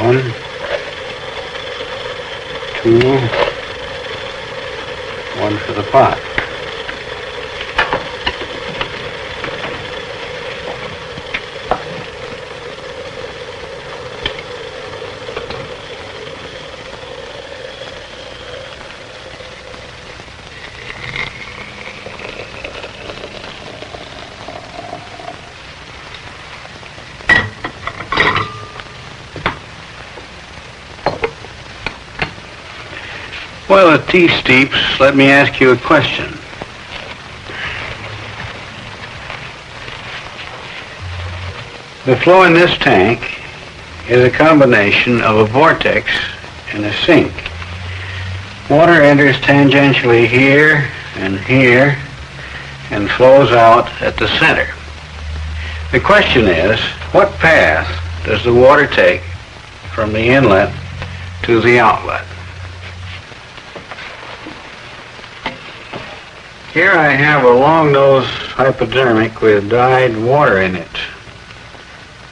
1, 2, 1 for the pot. While the tea steeps, let me ask you a question. The flow in this tank is a combination of a vortex and a sink. Water enters tangentially here and flows out at the center. The question is, what path does the water take from the inlet to the outlet? Here I have a long-nosed hypodermic with dyed water in it.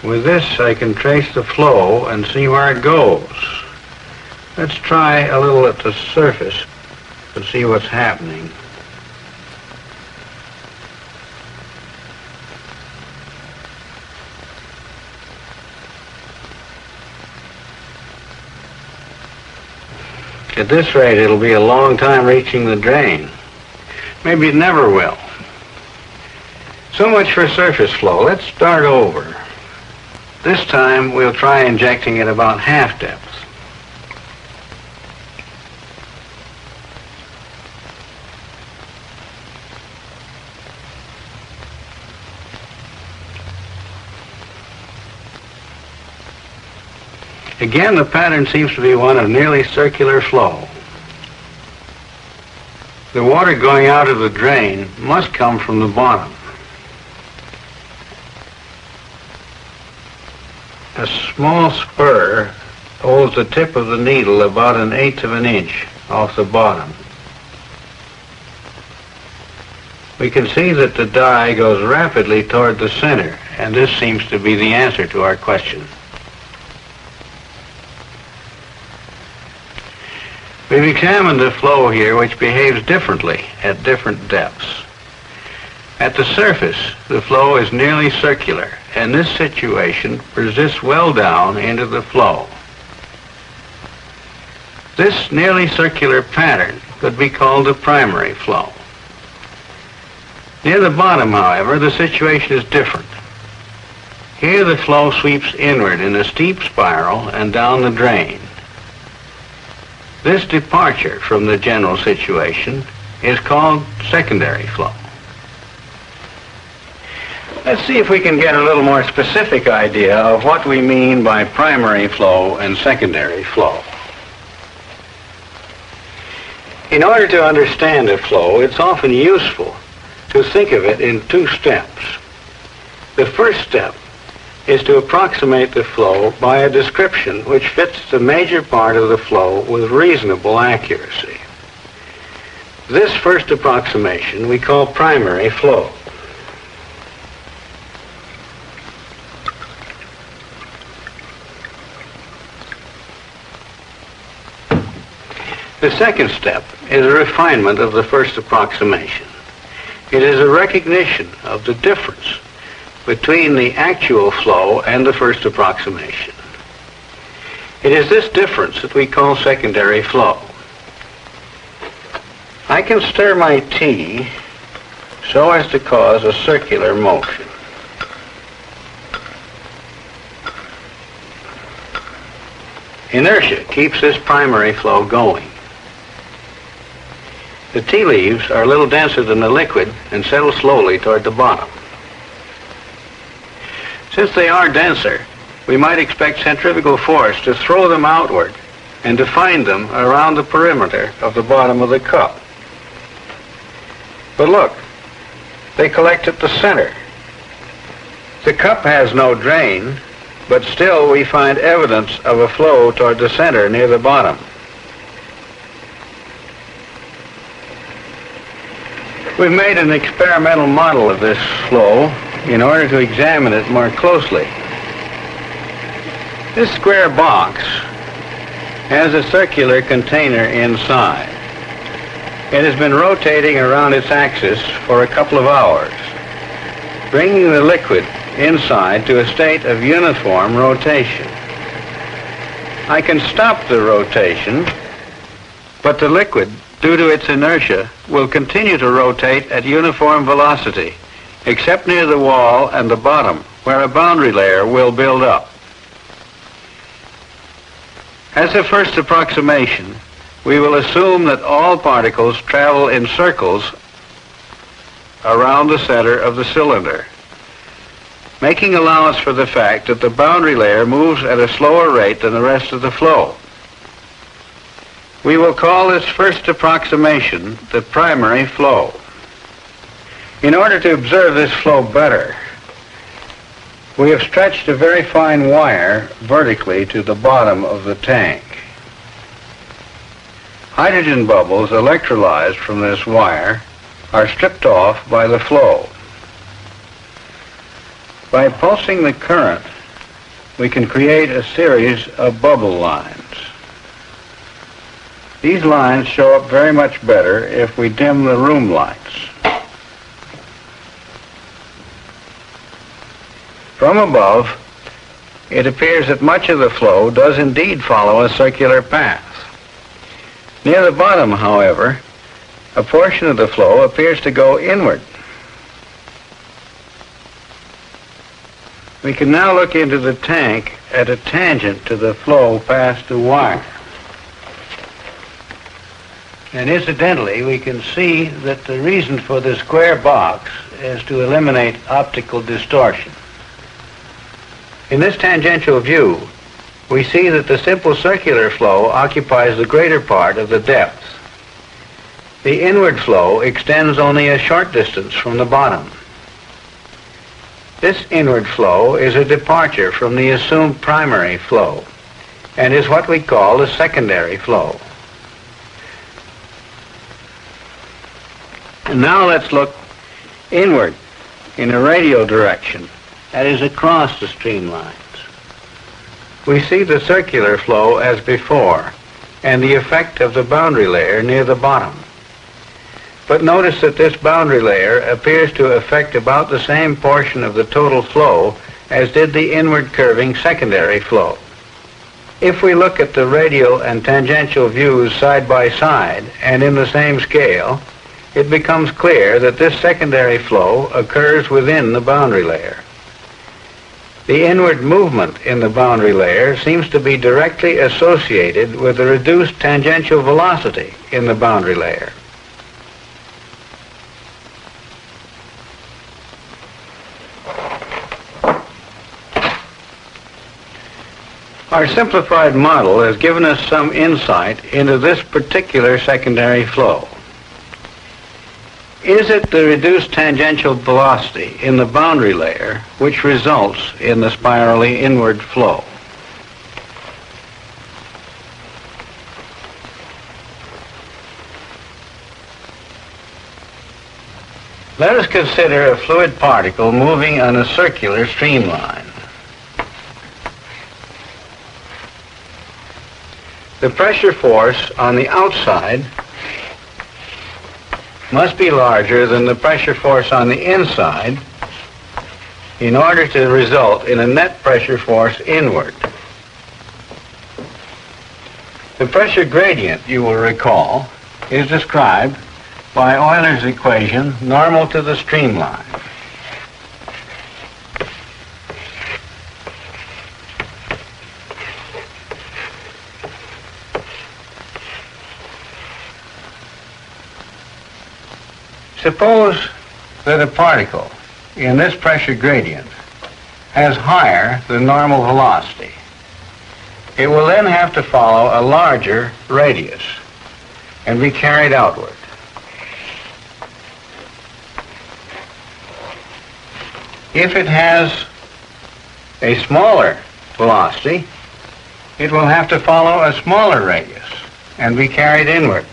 With this I can trace the flow and see where it goes. Let's try a little at the surface and see what's happening. At this rate, it'll be a long time reaching the drain. Maybe it never will. So much for surface flow. Let's start over. This time we'll try injecting at about half depth. Again, the pattern seems to be one of nearly circular flow. The water going out of the drain must come from the bottom. A small spur holds the tip of the needle about 1/8 of an inch off the bottom. We can see that the dye goes rapidly toward the center, and this seems to be the answer to our question. We've examined the flow here, which behaves differently at different depths. At the surface, the flow is nearly circular, and this situation persists well down into the flow. This nearly circular pattern could be called the primary flow. Near the bottom, however, the situation is different. Here the flow sweeps inward in a steep spiral and down the drain. This departure from the general situation is called secondary flow. Let's see if we can get a little more specific idea of what we mean by primary flow and secondary flow. In order to understand a flow, it's often useful to think of it in 2 steps. The first step is to approximate the flow by a description which fits the major part of the flow with reasonable accuracy. This first approximation we call primary flow. The second step is a refinement of the first approximation. It is a recognition of the difference between the actual flow and the first approximation. It is this difference that we call secondary flow. I can stir my tea so as to cause a circular motion. Inertia keeps this primary flow going. The tea leaves are a little denser than the liquid and settle slowly toward the bottom. Since they are denser, we might expect centrifugal force to throw them outward and to find them around the perimeter of the bottom of the cup. But look, they collect at the center. The cup has no drain, but still we find evidence of a flow toward the center near the bottom. We've made an experimental model of this flow in order to examine it more closely. This square box has a circular container inside. It has been rotating around its axis for a couple of hours, bringing the liquid inside to a state of uniform rotation. I can stop the rotation, but the liquid, due to its inertia, will continue to rotate at uniform velocity, except near the wall and the bottom, where a boundary layer will build up. As a first approximation, we will assume that all particles travel in circles around the center of the cylinder, making allowance for the fact that the boundary layer moves at a slower rate than the rest of the flow. We will call this first approximation the primary flow. In order to observe this flow better, we have stretched a very fine wire vertically to the bottom of the tank. Hydrogen bubbles electrolyzed from this wire are stripped off by the flow. By pulsing the current, we can create a series of bubble lines. These lines show up very much better if we dim the room lights. From above, it appears that much of the flow does indeed follow a circular path. Near the bottom, however, a portion of the flow appears to go inward. We can now look into the tank at a tangent to the flow past the wire. And incidentally, we can see that the reason for the square box is to eliminate optical distortion. In this tangential view, we see that the simple circular flow occupies the greater part of the depth. The inward flow extends only a short distance from the bottom. This inward flow is a departure from the assumed primary flow and is what we call the secondary flow. And now let's look inward in a radial direction, that is across the streamlines. We see the circular flow as before and the effect of the boundary layer near the bottom. But notice that this boundary layer appears to affect about the same portion of the total flow as did the inward curving secondary flow. If we look at the radial and tangential views side by side and in the same scale, it becomes clear that this secondary flow occurs within the boundary layer. The inward movement in the boundary layer seems to be directly associated with the reduced tangential velocity in the boundary layer. Our simplified model has given us some insight into this particular secondary flow. Is it the reduced tangential velocity in the boundary layer which results in the spirally inward flow? Let us consider a fluid particle moving on a circular streamline. The pressure force on the outside must be larger than the pressure force on the inside in order to result in a net pressure force inward. The pressure gradient, you will recall, is described by Euler's equation, normal to the streamline. Suppose that a particle in this pressure gradient has higher than normal velocity. It will then have to follow a larger radius and be carried outward. If it has a smaller velocity, it will have to follow a smaller radius and be carried inward.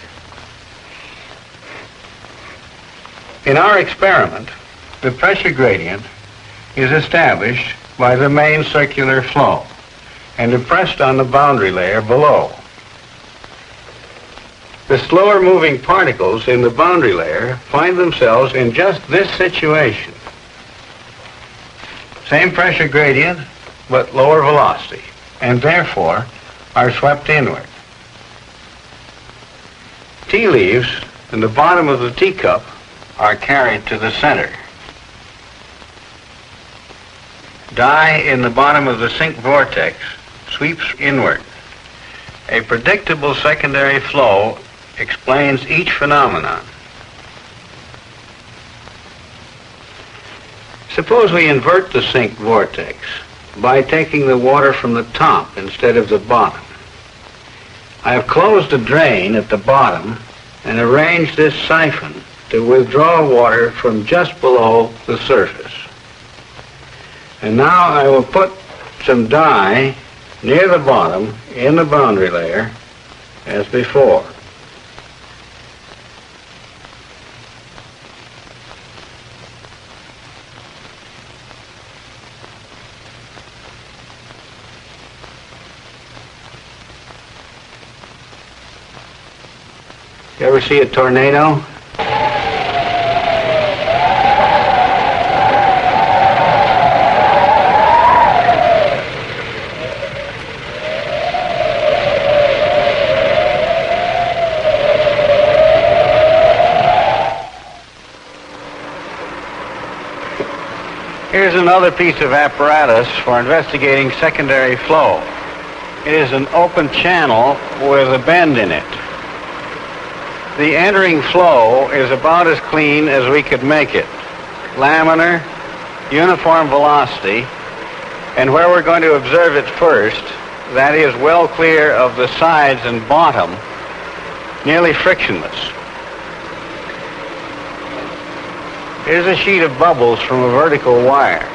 In our experiment, the pressure gradient is established by the main circular flow, and depressed on the boundary layer below. The slower moving particles in the boundary layer find themselves in just this situation. Same pressure gradient, but lower velocity, and therefore are swept inward. Tea leaves in the bottom of the teacup are carried to the center. Dye in the bottom of the sink vortex sweeps inward. A predictable secondary flow explains each phenomenon. Suppose we invert the sink vortex by taking the water from the top instead of the bottom. I have closed the drain at the bottom and arranged this siphon to withdraw water from just below the surface. And now I will put some dye near the bottom in the boundary layer as before. You ever see a tornado? Here's another piece of apparatus for investigating secondary flow. It is an open channel with a bend in it. The entering flow is about as clean as we could make it. Laminar, uniform velocity, and where we're going to observe it first, that is well clear of the sides and bottom, nearly frictionless. Here's a sheet of bubbles from a vertical wire.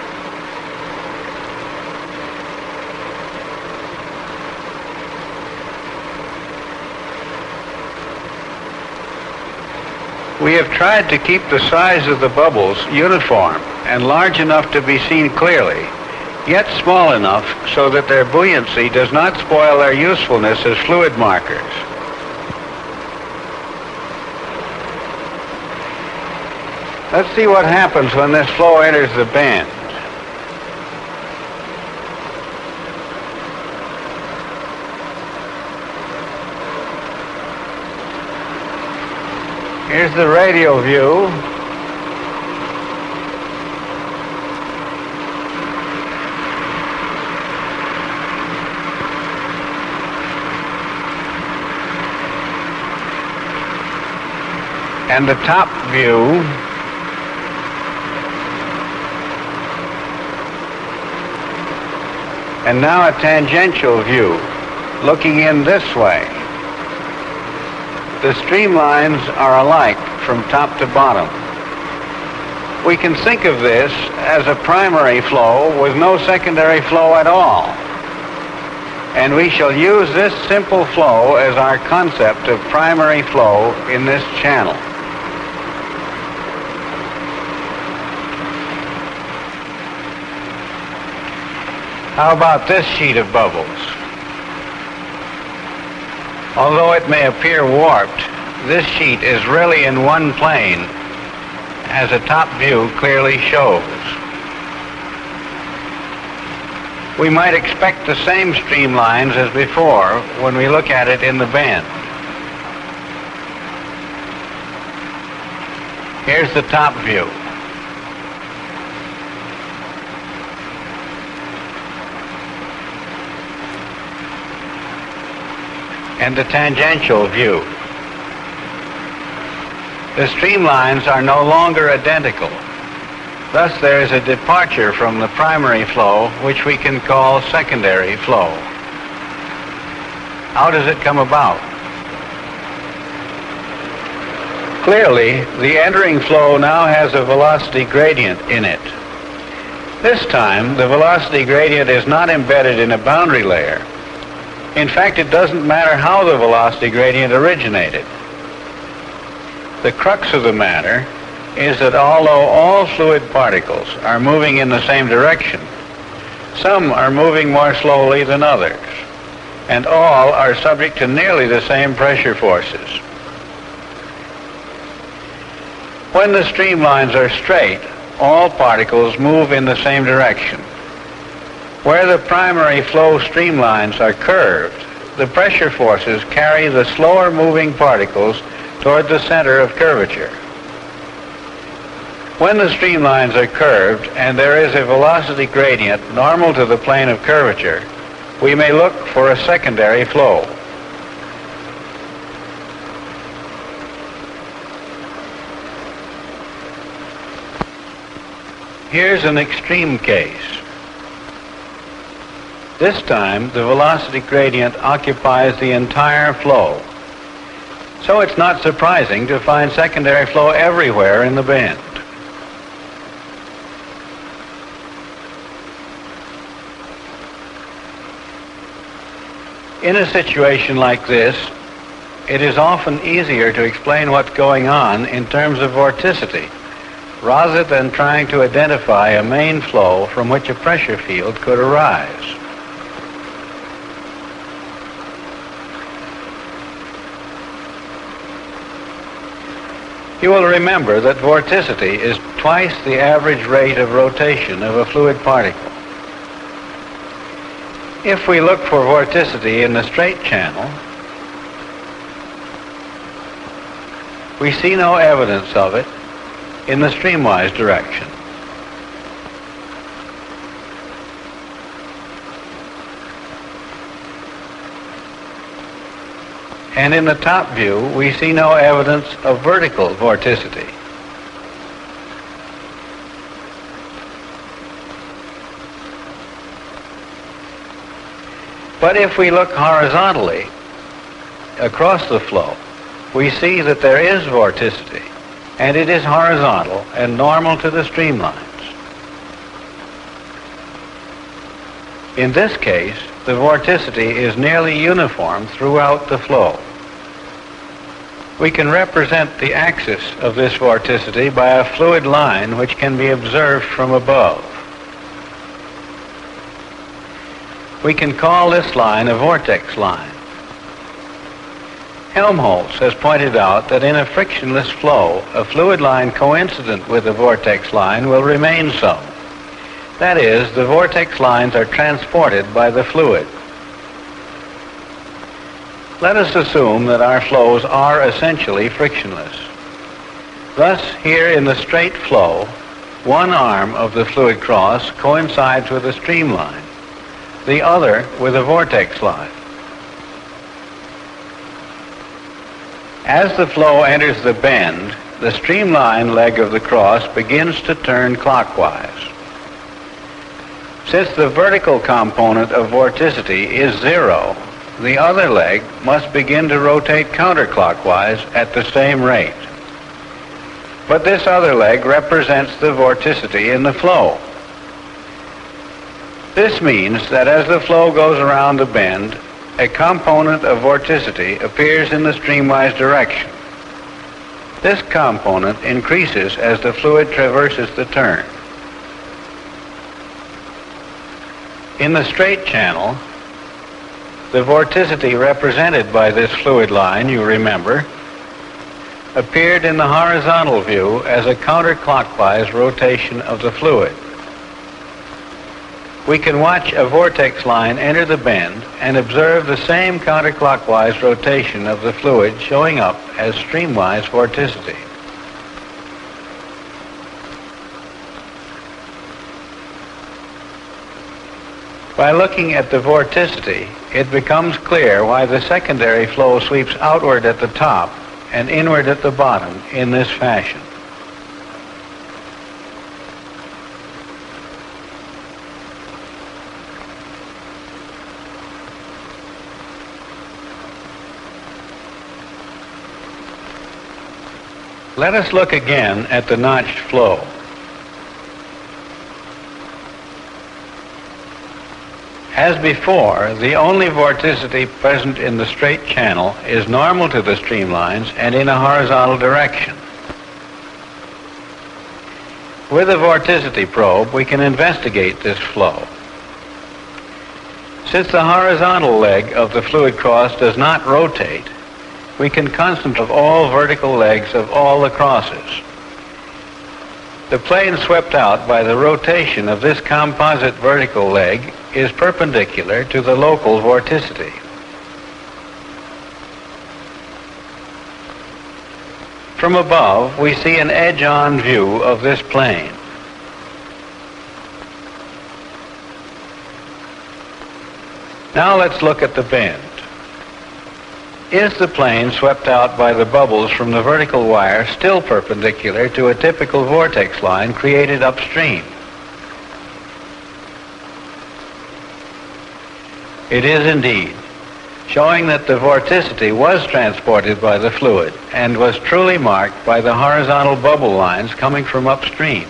We have tried to keep the size of the bubbles uniform and large enough to be seen clearly, yet small enough so that their buoyancy does not spoil their usefulness as fluid markers. Let's see what happens when this flow enters the bend. Here's the radial view. And the top view. And now a tangential view, looking in this way. The streamlines are alike from top to bottom. We can think of this as a primary flow with no secondary flow at all. And we shall use this simple flow as our concept of primary flow in this channel. How about this sheet of bubbles? Although it may appear warped, this sheet is really in one plane, as a top view clearly shows. We might expect the same streamlines as before when we look at it in the bend. Here's the top view. And the tangential view. The streamlines are no longer identical. Thus there is a departure from the primary flow, which we can call secondary flow. How does it come about? Clearly, the entering flow now has a velocity gradient in it. This time, the velocity gradient is not embedded in a boundary layer. In fact, it doesn't matter how the velocity gradient originated. The crux of the matter is that although all fluid particles are moving in the same direction, Some are moving more slowly than others, and all are subject to nearly the same pressure forces. When the streamlines are straight, all particles move in the same direction. Where the primary flow streamlines are curved, the pressure forces carry the slower moving particles toward the center of curvature. When the streamlines are curved and there is a velocity gradient normal to the plane of curvature, we may look for a secondary flow. Here's an extreme case. This time, the velocity gradient occupies the entire flow. So it's not surprising to find secondary flow everywhere in the bend. In a situation like this, it is often easier to explain what's going on in terms of vorticity, rather than trying to identify a main flow from which a pressure field could arise. You will remember that vorticity is twice the average rate of rotation of a fluid particle. If we look for vorticity in the straight channel, we see no evidence of it in the streamwise direction. And in the top view, we see no evidence of vertical vorticity. But if we look horizontally across the flow, we see that there is vorticity, and it is horizontal and normal to the streamlines. In this case, the vorticity is nearly uniform throughout the flow. We can represent the axis of this vorticity by a fluid line which can be observed from above. We can call this line a vortex line. Helmholtz has pointed out that in a frictionless flow, a fluid line coincident with the vortex line will remain so. That is, the vortex lines are transported by the fluid. Let us assume that our flows are essentially frictionless. Thus, here in the straight flow, one arm of the fluid cross coincides with a streamline, the other with a vortex line. As the flow enters the bend, the streamline leg of the cross begins to turn clockwise. Since the vertical component of vorticity is zero, the other leg must begin to rotate counterclockwise at the same rate. But this other leg represents the vorticity in the flow. This means that as the flow goes around the bend, a component of vorticity appears in the streamwise direction. This component increases as the fluid traverses the turn. In the straight channel, the vorticity represented by this fluid line, you remember, appeared in the horizontal view as a counterclockwise rotation of the fluid. We can watch a vortex line enter the bend and observe the same counterclockwise rotation of the fluid showing up as streamwise vorticity. By looking at the vorticity, it becomes clear why the secondary flow sweeps outward at the top and inward at the bottom in this fashion. Let us look again at the notched flow. As before, the only vorticity present in the straight channel is normal to the streamlines and in a horizontal direction. With a vorticity probe, we can investigate this flow. Since the horizontal leg of the fluid cross does not rotate, we can concentrate all vertical legs of all the crosses. The plane swept out by the rotation of this composite vertical leg is perpendicular to the local vorticity. From above, we see an edge-on view of this plane. Now let's look at the bend. Is the plane swept out by the bubbles from the vertical wire still perpendicular to a typical vortex line created upstream? It is indeed, showing that the vorticity was transported by the fluid and was truly marked by the horizontal bubble lines coming from upstream.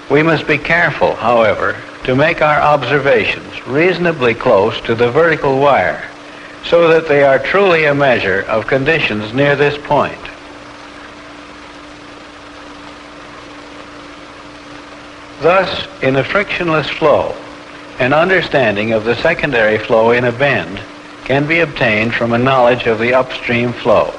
We must be careful, however, to make our observations reasonably close to the vertical wire so that they are truly a measure of conditions near this point. Thus, in a frictionless flow, an understanding of the secondary flow in a bend can be obtained from a knowledge of the upstream flow.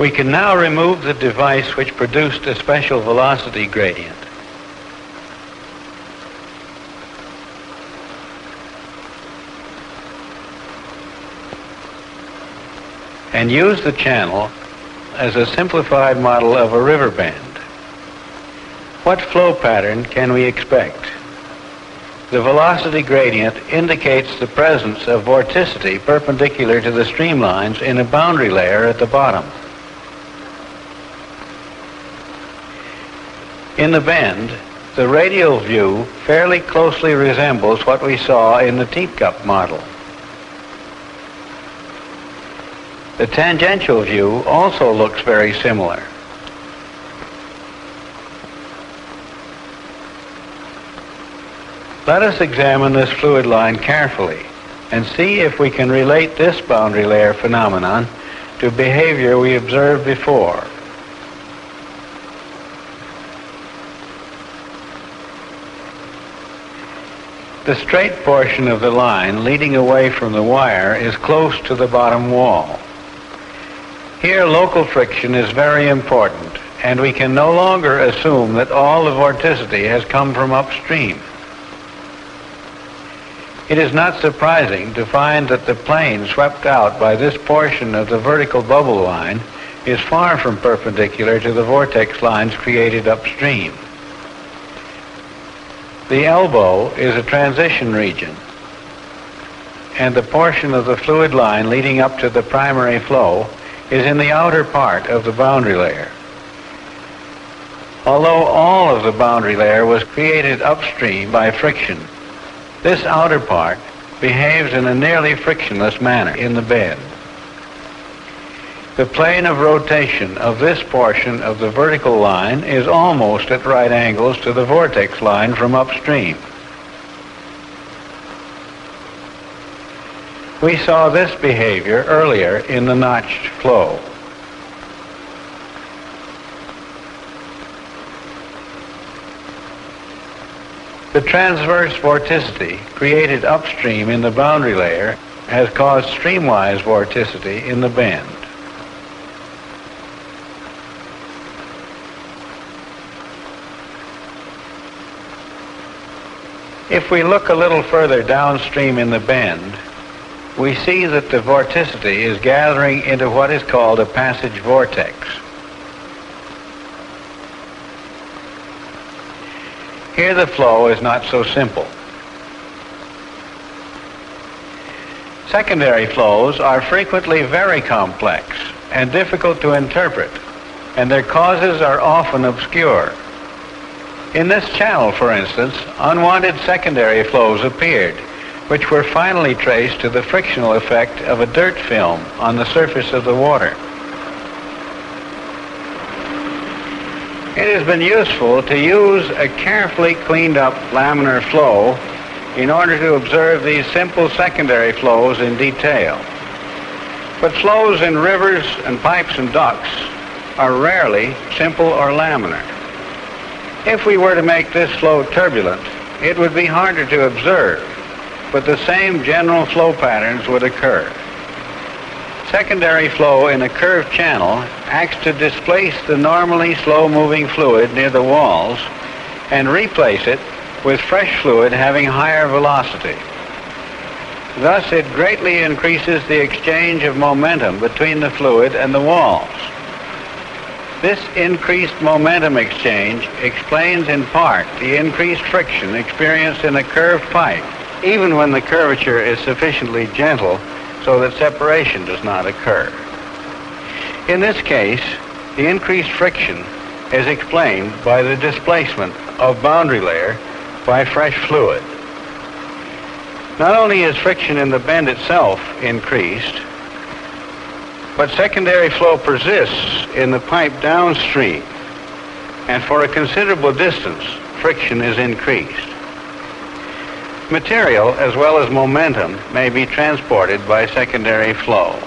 We can now remove the device which produced a special velocity gradient. And use the channel as a simplified model of a river bend. What flow pattern can we expect? The velocity gradient indicates the presence of vorticity perpendicular to the streamlines in a boundary layer at the bottom. In the bend, the radial view fairly closely resembles what we saw in the teacup model. The tangential view also looks very similar. Let us examine this fluid line carefully and see if we can relate this boundary layer phenomenon to behavior we observed before. The straight portion of the line leading away from the wire is close to the bottom wall. Here, local friction is very important, and we can no longer assume that all the vorticity has come from upstream. It is not surprising to find that the plane swept out by this portion of the vertical bubble line is far from perpendicular to the vortex lines created upstream. The elbow is a transition region, and the portion of the fluid line leading up to the primary flow is in the outer part of the boundary layer. Although all of the boundary layer was created upstream by friction, this outer part behaves in a nearly frictionless manner in the bend. The plane of rotation of this portion of the vertical line is almost at right angles to the vortex line from upstream. We saw this behavior earlier in the notched flow. The transverse vorticity created upstream in the boundary layer has caused streamwise vorticity in the bend. If we look a little further downstream in the bend, we see that the vorticity is gathering into what is called a passage vortex. Here the flow is not so simple. Secondary flows are frequently very complex and difficult to interpret, and their causes are often obscure. In this channel, for instance, unwanted secondary flows appeared, which were finally traced to the frictional effect of a dirt film on the surface of the water. It has been useful to use a carefully cleaned up laminar flow in order to observe these simple secondary flows in detail. But flows in rivers and pipes and ducts are rarely simple or laminar. If we were to make this flow turbulent, it would be harder to observe, but the same general flow patterns would occur. Secondary flow in a curved channel acts to displace the normally slow-moving fluid near the walls and replace it with fresh fluid having higher velocity. Thus, it greatly increases the exchange of momentum between the fluid and the walls. This increased momentum exchange explains in part the increased friction experienced in a curved pipe, even when the curvature is sufficiently gentle so that separation does not occur. In this case, the increased friction is explained by the displacement of boundary layer by fresh fluid. Not only is friction in the bend itself increased, but secondary flow persists in the pipe downstream, and for a considerable distance, friction is increased. Material as well as momentum may be transported by secondary flow.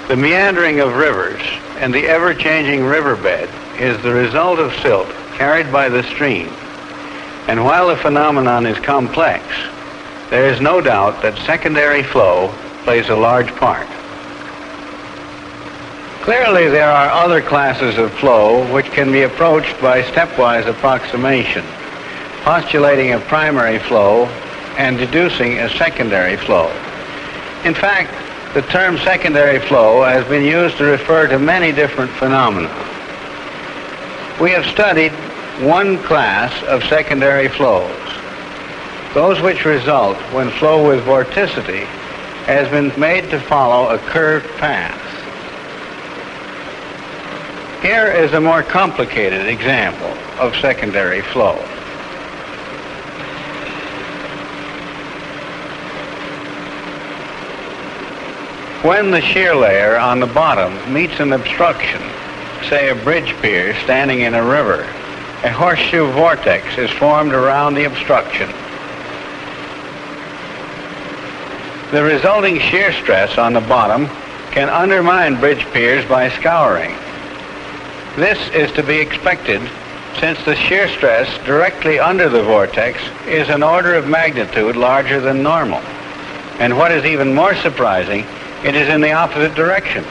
The meandering of rivers and the ever-changing riverbed is the result of silt carried by the stream, and while the phenomenon is complex, there is no doubt that secondary flow plays a large part. Clearly, there are other classes of flow which can be approached by stepwise approximation, postulating a primary flow and deducing a secondary flow. In fact, the term secondary flow has been used to refer to many different phenomena. We have studied one class of secondary flows, those which result when flow with vorticity has been made to follow a curved path. Here is a more complicated example of secondary flow. When the shear layer on the bottom meets an obstruction, say a bridge pier standing in a river, a horseshoe vortex is formed around the obstruction. The resulting shear stress on the bottom can undermine bridge piers by scouring. This is to be expected since the shear stress directly under the vortex is an order of magnitude larger than normal. And what is even more surprising, it is in the opposite direction.